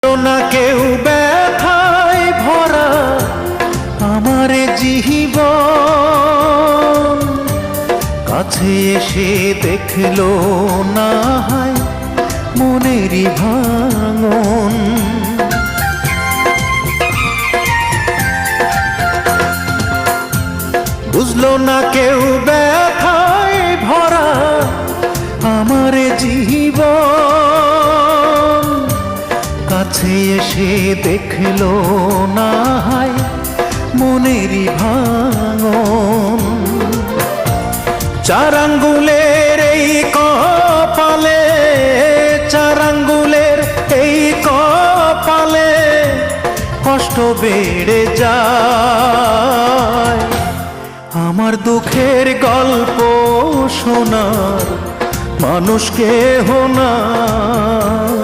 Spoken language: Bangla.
না কেউ ব্যথায় ভরা আমার জীবন, কাছে এসে দেখলো না হয় মনেরই ভাঙন। বুঝলো না কেউ ব্যথায় ভরা আমার জীবন, কাছে এসে দেখলো না হয় মনেরই ভাঙন। চার আঙ্গুলের এই কপালে, চার আঙ্গুলের এই কপালে কষ্ট বেড়ে যায়। আমার দুঃখের গল্প শোনার মানুষ কেহ নাই।